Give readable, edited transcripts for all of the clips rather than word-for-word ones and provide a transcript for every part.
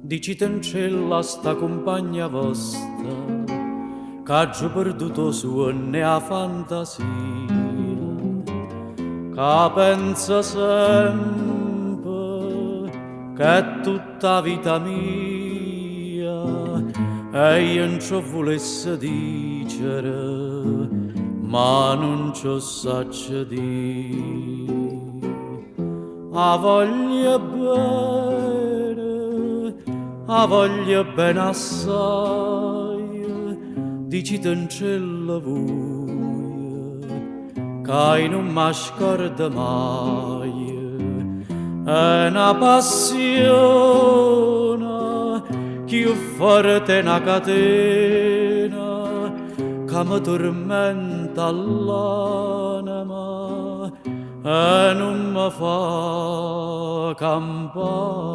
Dicite in cielo sta compagna vostra, che ha già perduto suonne a fantasia, che pensa sempre che è tutta vita mia, e io non ci volesse dicere, ma non ci saccio dire. A voglia bene assai, dicite in cielo voi, che non mi scorda mai, è una passione più forte una catena, che mi tormenta l'anima e non mi fa campare.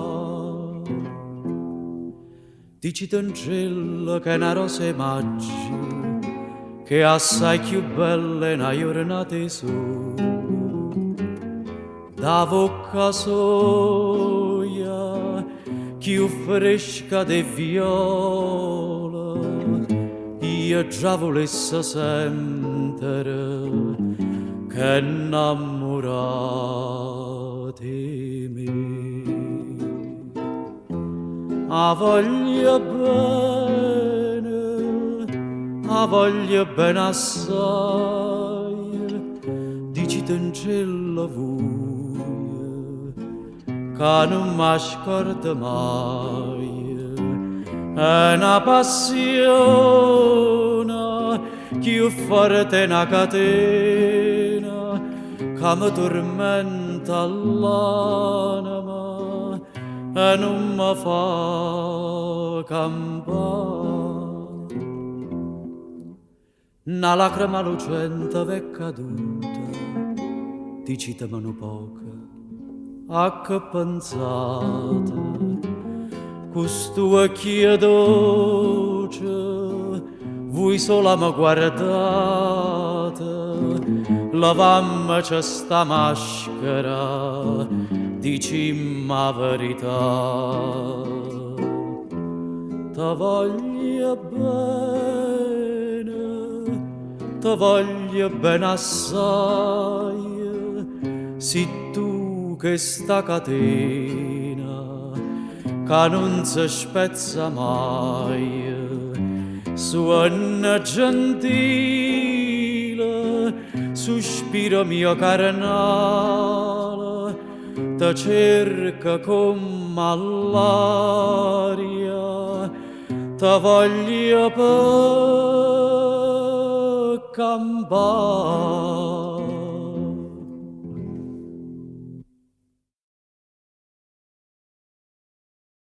Dicite in cielo che è una rosa maggi, che è assai più bella in una giornata sola, da bocca soia, più fresca de viola, io già volesse sentire che innamorati me. A voglia bene assai, dicite in cielo voi, che non mi scorda mai, è una passione più forte una catena, che mi tormenta l'anima e non mi fa campare. Una lacrima lucente v'è caduta, dicitemelo poco, a che pensate, questo occhio dolce, voi sola mi guardate, lavammo c'è sta maschera, dicimmo la verità. Ti voglio bene assai, si tu che sta catena, che non si spezza mai, suona gentile, sospiro mio carnale, ti cerca come all'aria, ti voglio per campare.